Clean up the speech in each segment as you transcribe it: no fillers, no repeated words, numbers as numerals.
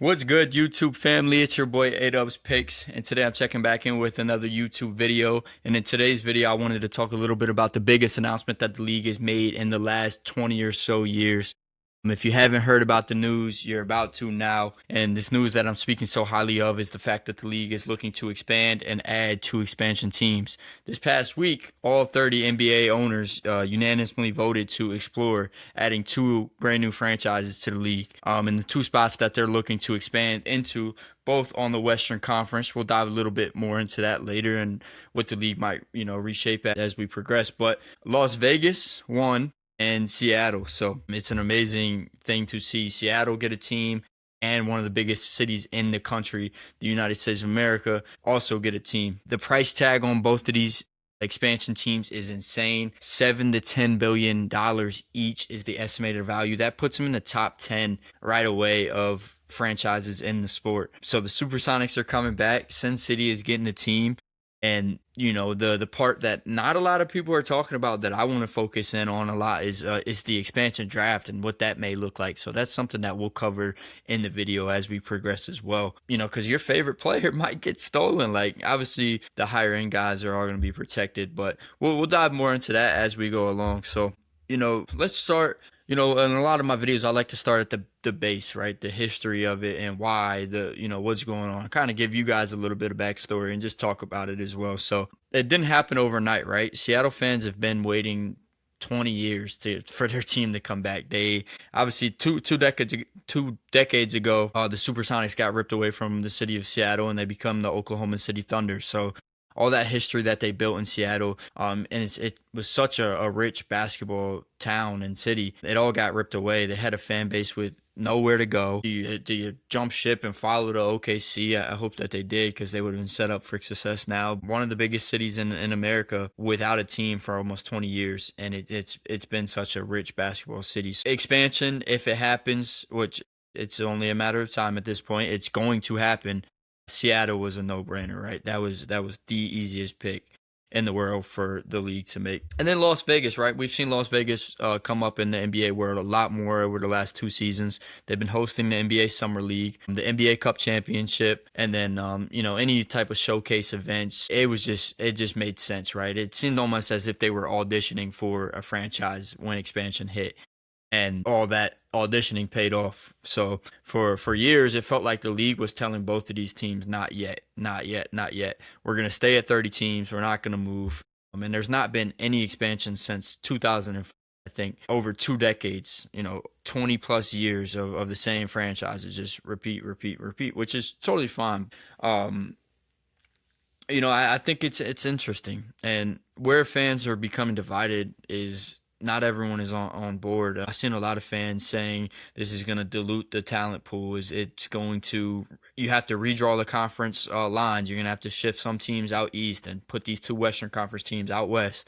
What's good, YouTube family? It's your boy A-Dubs Picks, and today I'm checking back in with another YouTube video. And in today's video, I wanted to talk a little bit about the biggest announcement that the league has made in the last 20 or so years. If you haven't heard about the news, you're about to now. And this news that I'm speaking so highly of is the fact that the league is looking to expand and add two expansion teams. This past week, all 30 NBA owners unanimously voted to explore adding two brand new franchises to the league. And the two spots that they're looking to expand into, both on the Western Conference. We'll dive a little bit more into that later and what the league might, reshape as we progress. But Las Vegas, one, and Seattle. So it's an amazing thing to see Seattle get a team and one of the biggest cities in the country, the United States of America, also get a team. The price tag on both of these expansion teams is insane. $7 to $10 billion each is the estimated value. That puts them in the top 10 right away of franchises in the sport. So the Supersonics are coming back. Sin City is getting a team. And the part that not a lot of people are talking about that I want to focus in on a lot is the expansion draft and what that may look like. So that's something that we'll cover in the video as we progress as well. Because your favorite player might get stolen. Like, obviously the higher end guys are all going to be protected, but we'll dive more into that as we go along. So let's start. In a lot of my videos, I like to start at the base, right? The history of it and why what's going on. Kind of give you guys a little bit of backstory and just talk about it as well. So it didn't happen overnight, right? Seattle fans have been waiting 20 years for their team to come back. They obviously two decades ago, the Supersonics got ripped away from the city of Seattle and they become the Oklahoma City Thunder. So all that history that they built in Seattle, and it was such a rich basketball town and city. It all got ripped away. They had a fan base with nowhere to go. Do you jump ship and follow to OKC? I hope that they did, because they would have been set up for success now. One of the biggest cities in America without a team for almost 20 years, and it's been such a rich basketball city. So expansion, if it happens, which it's only a matter of time at this point, it's going to happen. Seattle was a no-brainer, right? That was the easiest pick in the world for the league to make. And then Las Vegas, right? We've seen Las Vegas come up in the NBA world a lot more over the last 2 seasons. They've been hosting the NBA Summer League, the NBA Cup Championship, and then any type of showcase events. It just made sense, right? It seemed almost as if they were auditioning for a franchise when expansion hit. And all that auditioning paid off. So for years, it felt like the league was telling both of these teams, not yet, not yet, not yet. We're going to stay at 30 teams. We're not going to move. And there's not been any expansion since 2005, I think, over 2 decades, 20 plus years of the same franchises, just repeat, which is totally fine. I think it's interesting. And where fans are becoming divided is not everyone is on board. I've seen a lot of fans saying this is going to dilute the talent pool. It's going to, you have to redraw the conference lines. You're going to have to shift some teams out east and put these two Western Conference teams out west.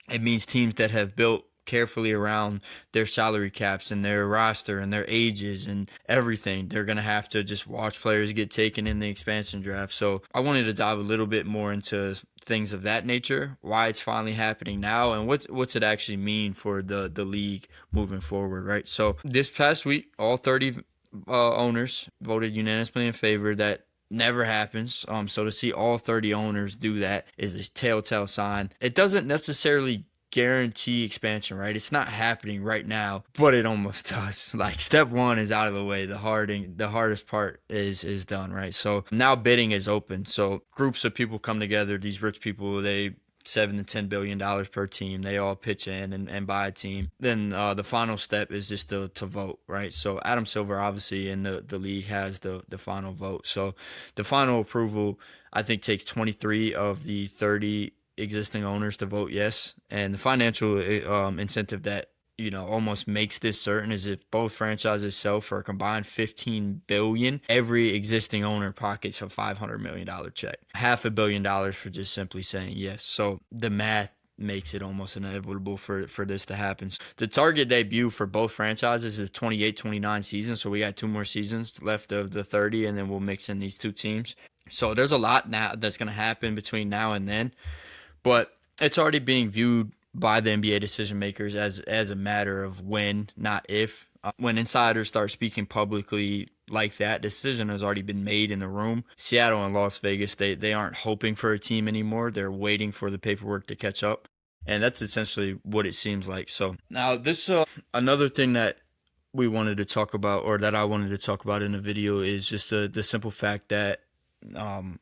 It means teams that have built carefully around their salary caps and their roster and their ages and everything. They're going to have to just watch players get taken in the expansion draft. So I wanted to dive a little bit more into things of that nature, why it's finally happening now, and what's it actually mean for the league moving forward, right? So this past week, all 30 owners voted unanimously in favor. That never happens. So to see all 30 owners do that is a telltale sign. It doesn't necessarily guarantee expansion, right? It's not happening right now, but it almost does. Like, step one is out of the way. The hardest part is done, right? So now bidding is open. So groups of people come together. These rich people, they $7 to $10 billion per team. They all pitch in and buy a team. Then the final step is just to vote, right? So Adam Silver, obviously, in the league has the final vote. So the final approval, I think, takes 23 of the 30 existing owners to vote yes. And the financial incentive that almost makes this certain is if both franchises sell for a combined $15 billion, every existing owner pockets a $500 million check. $500 million for just simply saying yes. So the math makes it almost inevitable for this to happen. The target debut for both franchises is 28-29 season. So we got 2 more seasons left of the 30, and then we'll mix in these 2 teams. So there's a lot now that's going to happen between now and then. But it's already being viewed by the NBA decision makers as a matter of when, not if. When insiders start speaking publicly like that. Decision has already been made in the room. Seattle and Las Vegas, they aren't hoping for a team anymore. They're waiting for the paperwork to catch up. And that's essentially what it seems like. So now this another thing that we wanted to talk about, or that I wanted to talk about in the video, is just the simple fact that um,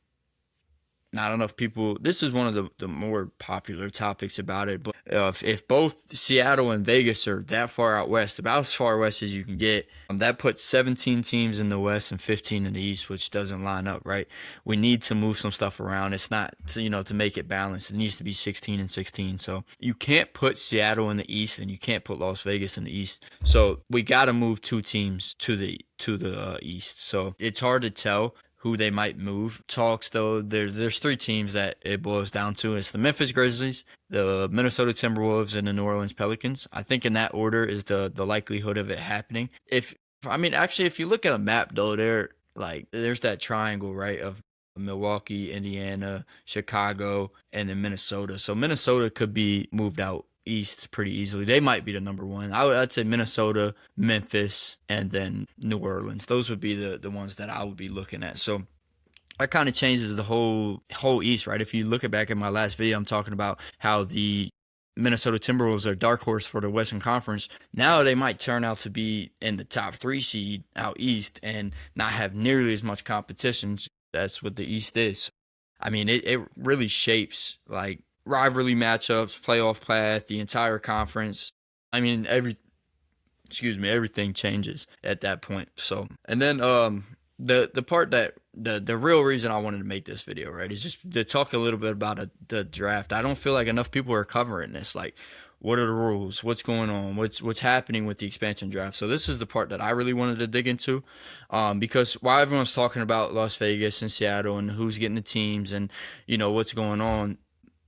not enough people. This is one of the more popular topics about it. But if both Seattle and Vegas are that far out west, about as far west as you can get, that puts 17 teams in the west and 15 in the east, which doesn't line up, right? We need to move some stuff around. It's not to make it balanced. It needs to be 16 and 16. So you can't put Seattle in the east and you can't put Las Vegas in the east. So we got to move two teams to the east. So it's hard to tell who they might move. Talks though, there's three teams that it boils down to. It's the Memphis Grizzlies, the Minnesota Timberwolves, and the New Orleans Pelicans. I think in that order is the likelihood of it happening. If you look at a map though, there's that triangle, right, of Milwaukee, Indiana, Chicago, and then Minnesota. So Minnesota could be moved out east pretty easily. They might be the number one. I'd say Minnesota, Memphis, and then New Orleans. Those would be the ones that I would be looking at. So that kind of changes the whole East, right? If you look back at my last video, I'm talking about how the Minnesota Timberwolves are dark horse for the Western Conference. Now they might turn out to be in the top 3 seed out east and not have nearly as much competition. That's what the East is. I mean, it really shapes like rivalry matchups, playoff path, the entire conference. I mean, everything changes at that point. So, and then the part that the real reason I wanted to make this video, right, is just to talk a little bit about the draft. I don't feel like enough people are covering this. Like, what are the rules? What's going on? What's happening with the expansion draft? So this is the part that I really wanted to dig into, because while everyone's talking about Las Vegas and Seattle and who's getting the teams and what's going on,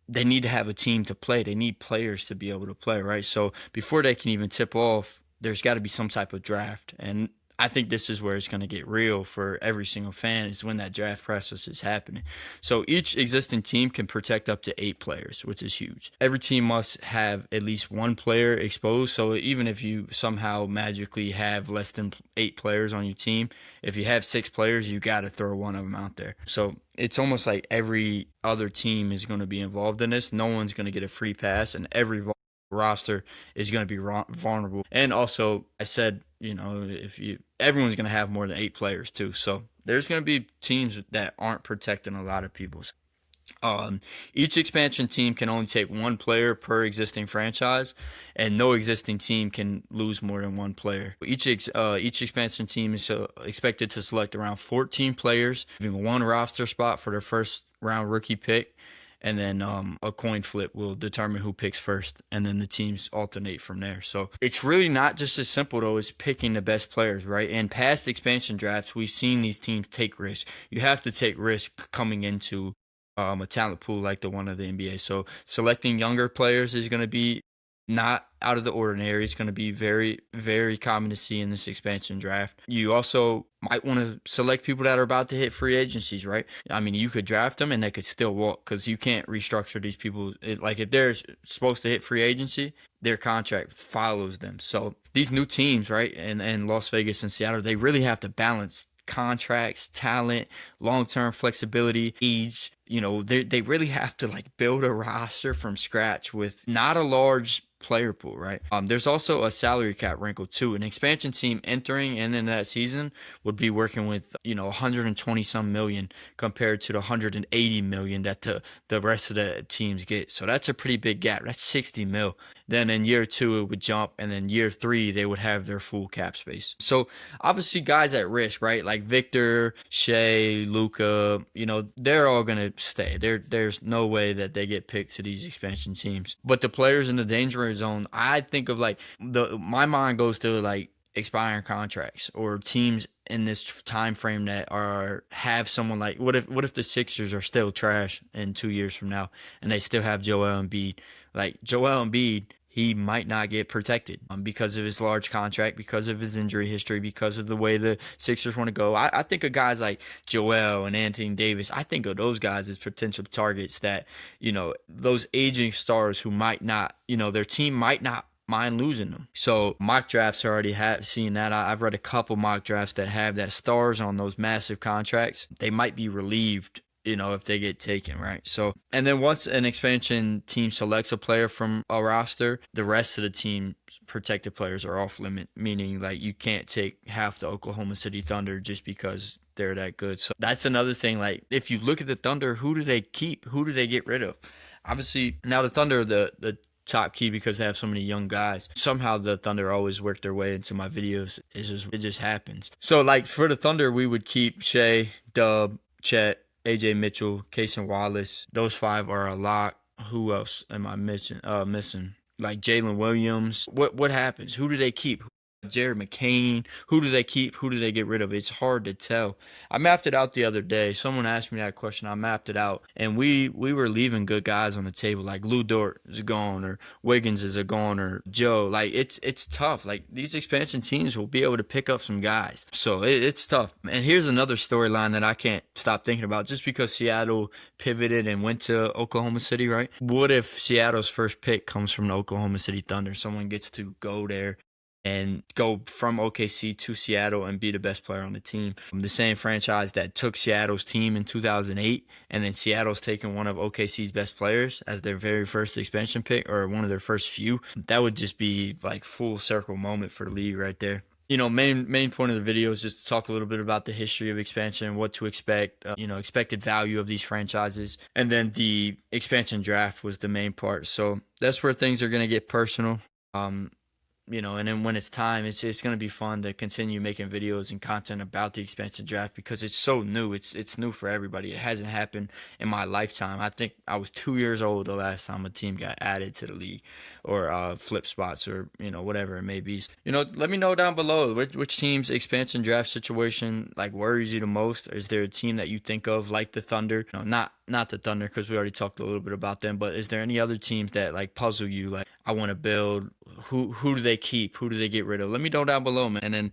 they need to have a team to play. They need players to be able to play, right? So before they can even tip off, there's got to be some type of draft. And I think this is where it's going to get real for every single fan, is when that draft process is happening. So each existing team can protect up to 8 players, which is huge. Every team must have at least 1 player exposed. So even if you somehow magically have less than 8 players on your team, if you have 6 players, you got to throw one of them out there. So it's almost like every other team is going to be involved in this. No one's going to get a free pass, and every roster is going to be vulnerable. And also, I said, everyone's going to have more than 8 players too. So there's going to be teams that aren't protecting a lot of people. Each expansion team can only take 1 player per existing franchise, and no existing team can lose more than 1 player. Each expansion team is expected to select around 14 players, having 1 roster spot for their first round rookie pick. And then a coin flip will determine who picks first, and then the teams alternate from there. So it's really not just as simple, though, as picking the best players, right? In past expansion drafts, we've seen these teams take risks. You have to take risk coming into a talent pool like the one of the NBA. So selecting younger players is going to be not out of the ordinary. It's going to be very, very common to see in this expansion draft. You also might want to select people that are about to hit free agencies, right? I mean, you could draft them and they could still walk, because you can't restructure these people. Like, if they're supposed to hit free agency, their contract follows them. So these new teams, right, and Las Vegas and Seattle, they really have to balance contracts, talent, long-term flexibility, age. They really have to build a roster from scratch with not a large player pool, right? There's also a salary cap wrinkle too. An expansion team entering and in that season would be working with 120 some million compared to the 180 million that the rest of the teams get. So that's a pretty big gap. That's 60 mil. Then in year 2 it would jump, and then year 3 they would have their full cap space. So obviously guys at risk, right? Like Victor, Shea, Luka, they're all gonna stay. There's no way that they get picked to these expansion teams. But the players in the danger zone, I think of my mind goes to expiring contracts or teams in this time frame that have someone like, what if the Sixers are still trash in 2 years from now and they still have Joel Embiid? Like, Joel Embiid, he might not get protected because of his large contract, because of his injury history, because of the way the Sixers want to go. I think of guys like Joel and Anthony Davis. I think of those guys as potential targets that, those aging stars who might not, their team might not mind losing them. So mock drafts already have seen that. I've read a couple mock drafts that have that stars on those massive contracts. They might be relieved, if they get taken, right? So, and then once an expansion team selects a player from a roster, the rest of the team's protected players are off limit, meaning like you can't take half the Oklahoma City Thunder just because they're that good. So that's another thing. Like, if you look at the Thunder, who do they keep? Who do they get rid of? Obviously, now the Thunder, the top key because they have so many young guys. Somehow the Thunder always work their way into my videos. It just happens. So like for the Thunder, we would keep Shea, Dub, Chet, AJ Mitchell, Cason Wallace. Those 5 are a lot. Who else am I missing? Like Jalen Williams. What happens? Who do they keep? Jared McCain. Who do they keep? Who do they get rid of? It's hard to tell. I mapped it out the other day. Someone asked me that question. I mapped it out, and we were leaving good guys on the table. Like Lou Dort is gone, or Wiggins is a gone, or Joe. Like it's tough. Like these expansion teams will be able to pick up some guys, so it's tough. And here's another storyline that I can't stop thinking about. Just because Seattle pivoted and went to Oklahoma City, right? What if Seattle's first pick comes from the Oklahoma City Thunder? Someone gets to go there and go from OKC to Seattle and be the best player on the team. The same franchise that took Seattle's team in 2008, and then Seattle's taken one of OKC's best players as their very first expansion pick, or one of their first few. That would just be like full circle moment for the league right there. Main point of the video is just to talk a little bit about the history of expansion, what to expect, expected value of these franchises. And then the expansion draft was the main part. So that's where things are going to get personal. And then when it's time, it's going to be fun to continue making videos and content about the expansion draft because it's so new. It's new for everybody. It hasn't happened in my lifetime. I think I was 2 years old the last time a team got added to the league, or flip spots, or whatever it may be. Let me know down below which team's expansion draft situation like worries you the most. Is there a team that you think of like the Thunder? Not the Thunder, because we already talked a little bit about them, but is there any other teams that like puzzle you? Like, I want to build. Who do they keep? Who do they get rid of? Let me know down below, man. And then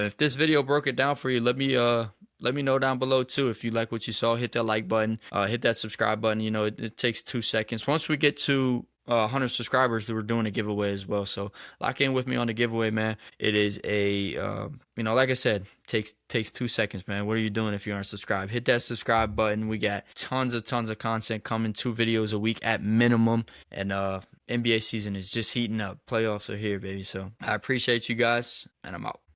if this video broke it down for you, let me know down below too. If you like what you saw, hit that like button, hit that subscribe button. It takes 2 seconds. Once we get to 100 subscribers, we're doing a giveaway as well. So lock in with me on the giveaway, man. It is a like I said, takes 2 seconds, man. What are you doing if you aren't subscribed? Hit that subscribe button. We got tons of content coming, 2 videos a week at minimum. And NBA season is just heating up. Playoffs are here, baby. So I appreciate you guys, and I'm out.